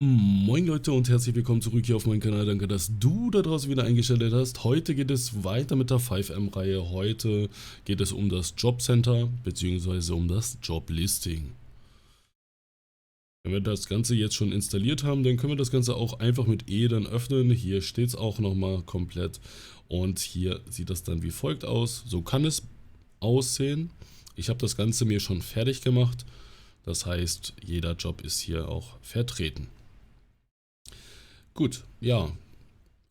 Moin Leute und herzlich willkommen zurück hier auf meinem Kanal. Danke, dass du da draußen wieder eingeschaltet hast. Heute geht es weiter mit der 5M-Reihe. Heute geht es um das Jobcenter bzw. um das Joblisting. Wenn wir das Ganze jetzt schon installiert haben, dann können wir das Ganze auch einfach mit E dann öffnen. Hier steht es auch nochmal komplett und hier sieht das dann wie folgt aus. So kann es aussehen. Ich habe das Ganze mir schon fertig gemacht. Das heißt, jeder Job ist hier auch vertreten. Gut, ja,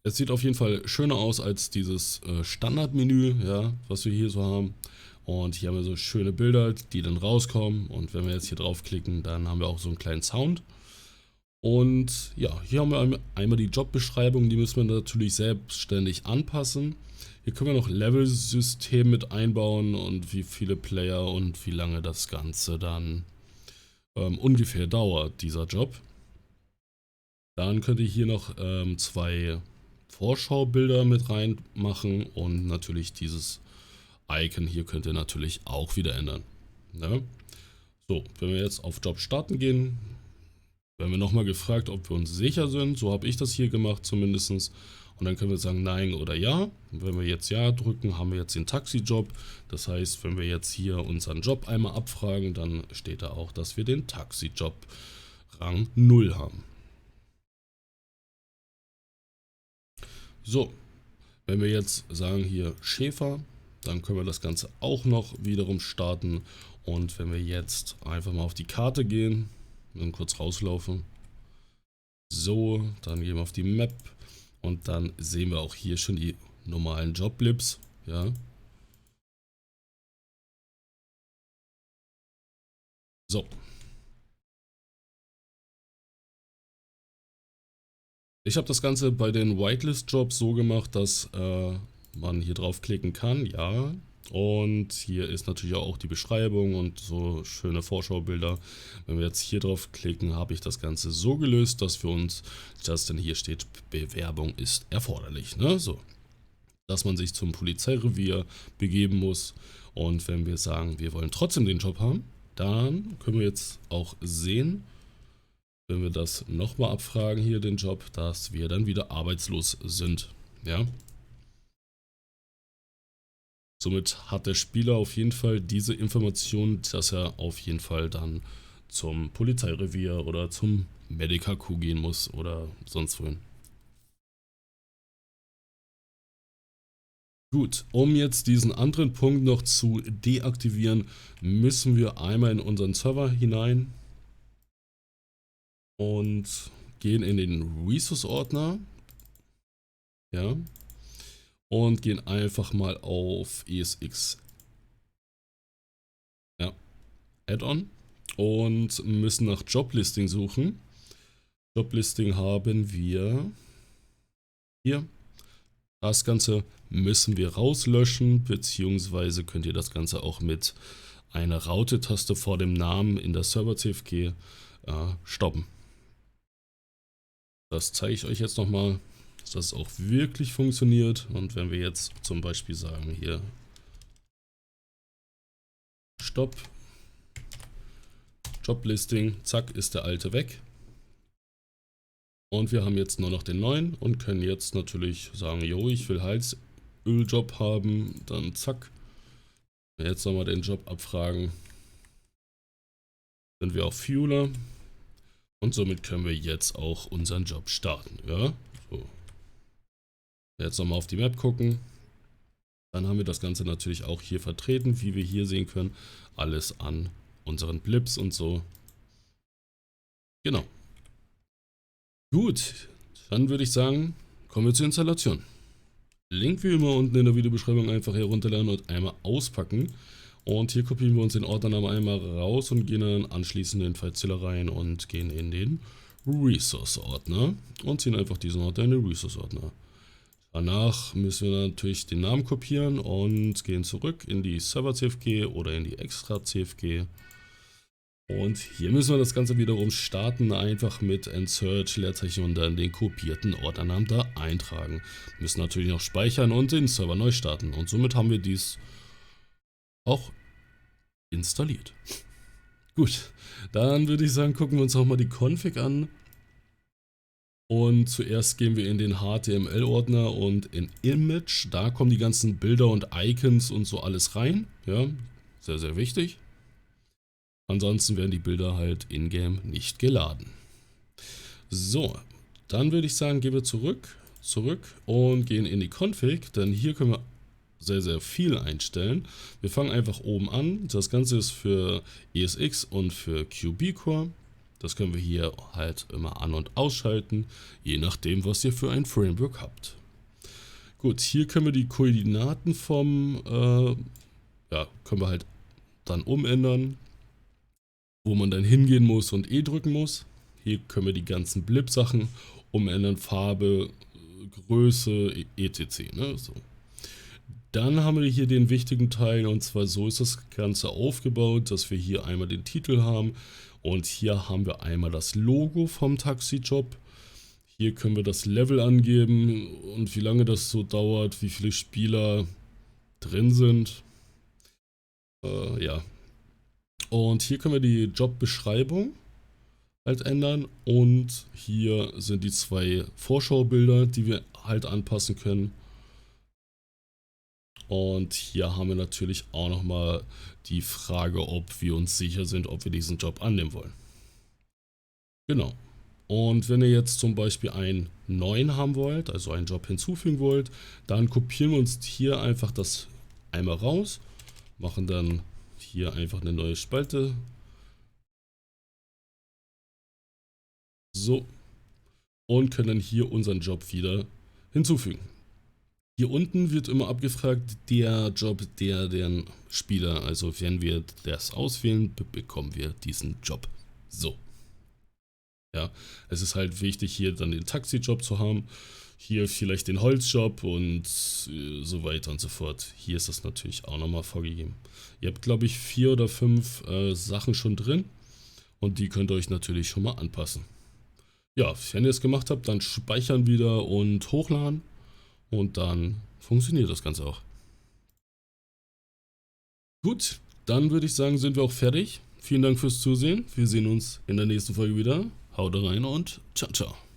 es sieht auf jeden Fall schöner aus als dieses Standardmenü, ja, was wir hier so haben. Und hier haben wir so schöne Bilder, die dann rauskommen. Und wenn wir jetzt hier draufklicken, dann haben wir auch so einen kleinen Sound. Und ja, hier haben wir einmal die Jobbeschreibung, die müssen wir natürlich selbstständig anpassen. Hier können wir noch Level-System mit einbauen und wie viele Player und wie lange das Ganze dann ungefähr dauert, dieser Job. Dann könnt ihr hier noch zwei Vorschaubilder mit reinmachen und natürlich dieses Icon hier könnt ihr natürlich auch wieder ändern. Ne? So, wenn wir jetzt auf Job starten gehen, werden wir nochmal gefragt, ob wir uns sicher sind. So habe ich das hier gemacht zumindest. Und dann können wir sagen Nein oder Ja. Und wenn wir jetzt Ja drücken, haben wir jetzt den Taxijob. Das heißt, wenn wir jetzt hier unseren Job einmal abfragen, dann steht da auch, dass wir den Taxijob Rang 0 haben. So, wenn wir jetzt sagen hier Schäfer, dann können wir das Ganze auch noch wiederum starten. Und wenn wir jetzt einfach mal auf die Karte gehen, dann kurz rauslaufen. So, dann gehen wir auf die Map und dann sehen wir auch hier schon die normalen Jobblips. Ja. So. Ich habe das Ganze bei den Whitelist-Jobs so gemacht, dass man hier draufklicken kann, ja. Und hier ist natürlich auch die Beschreibung und so schöne Vorschaubilder. Wenn wir jetzt hier drauf klicken, habe ich das Ganze so gelöst, dass für uns, dass denn hier steht, Bewerbung ist erforderlich. Ne? So, dass man sich zum Polizeirevier begeben muss. Und wenn wir sagen, wir wollen trotzdem den Job haben, dann können wir jetzt auch sehen, wenn wir das nochmal abfragen hier, den Job, dass wir dann wieder arbeitslos sind. Ja. Somit hat der Spieler auf jeden Fall diese Information, dass er auf jeden Fall dann zum Polizeirevier oder zum Medica Q gehen muss oder sonst wohin. Gut, um jetzt diesen anderen Punkt noch zu deaktivieren, müssen wir einmal in unseren Server hinein und gehen in den Resource-Ordner. Ja. Und gehen einfach mal auf ESX, ja, Add-on und müssen nach Joblisting suchen. Joblisting haben wir hier. Das Ganze müssen wir rauslöschen, beziehungsweise könnt ihr das Ganze auch mit einer Raute-Taste vor dem Namen in der Server-CFG stoppen. Das zeige ich euch jetzt nochmal, dass das auch wirklich funktioniert. Und wenn wir jetzt zum Beispiel sagen hier Stopp, Joblisting, zack, ist der alte weg. Und wir haben jetzt nur noch den neuen und können jetzt natürlich sagen, jo, ich will Heizöljob haben, dann zack. Jetzt nochmal den Job abfragen. Sind wir auf Fueler. Und somit können wir jetzt auch unseren Job starten. Ja, so. Jetzt nochmal auf die Map gucken. Dann haben wir das Ganze natürlich auch hier vertreten, wie wir hier sehen können. Alles an unseren Blips und so. Genau. Gut, dann würde ich sagen, kommen wir zur Installation. Link wie immer unten in der Videobeschreibung einfach herunterladen und einmal auspacken. Und hier kopieren wir uns den Ordnernamen einmal raus und gehen dann anschließend in FileZilla rein und gehen in den Resource-Ordner und ziehen einfach diesen Ordner in den Resource-Ordner. Danach müssen wir natürlich den Namen kopieren und gehen zurück in die Server-CFG oder in die Extra-CFG. Und hier müssen wir das Ganze wiederum starten, einfach mit Insert, Leerzeichen und dann den kopierten Ordnernamen da eintragen. Wir müssen natürlich noch speichern und den Server neu starten. Und somit haben wir dies auch installiert. Gut, dann würde ich sagen, gucken wir uns auch mal die Config an. Und zuerst gehen wir in den HTML-Ordner und in Image. Da kommen die ganzen Bilder und Icons und so alles rein. Ja, sehr, sehr wichtig. Ansonsten werden die Bilder halt in-game nicht geladen. So, dann würde ich sagen, gehen wir zurück und gehen in die Config, denn hier können wir sehr, sehr viel einstellen. Wir fangen einfach oben an. Das Ganze ist für ESX und für QB-Core. Das können wir hier halt immer an- und ausschalten, je nachdem, was ihr für ein Framework habt. Gut, hier können wir die Koordinaten können wir halt dann umändern, wo man dann hingehen muss und E drücken muss. Hier können wir die ganzen Blip-Sachen umändern, Farbe, Größe, etc. Ne? So. Dann haben wir hier den wichtigen Teil, und zwar so ist das Ganze aufgebaut, dass wir hier einmal den Titel haben und hier haben wir einmal das Logo vom Taxijob. Hier können wir das Level angeben und wie lange das so dauert, wie viele Spieler drin sind. Ja. Und hier können wir die Jobbeschreibung halt ändern und hier sind die 2 Vorschaubilder, die wir halt anpassen können. Und hier haben wir natürlich auch nochmal die Frage, ob wir uns sicher sind, ob wir diesen Job annehmen wollen. Genau. Und wenn ihr jetzt zum Beispiel einen neuen haben wollt, also einen Job hinzufügen wollt, dann kopieren wir uns hier einfach das einmal raus, machen dann hier einfach eine neue Spalte. So. Und können dann hier unseren Job wieder hinzufügen. Hier unten wird immer abgefragt, der Job, den Spieler, also wenn wir das auswählen, bekommen wir diesen Job. So. Ja, es ist halt wichtig, hier dann den Taxijob zu haben, hier vielleicht den Holzjob und so weiter und so fort. Hier ist das natürlich auch nochmal vorgegeben. Ihr habt, glaube ich, 4 oder 5 Sachen schon drin und die könnt ihr euch natürlich schon mal anpassen. Ja, wenn ihr es gemacht habt, dann speichern wieder und hochladen. Und dann funktioniert das Ganze auch. Gut, dann würde ich sagen, sind wir auch fertig. Vielen Dank fürs Zusehen. Wir sehen uns in der nächsten Folge wieder. Haut rein und ciao, ciao.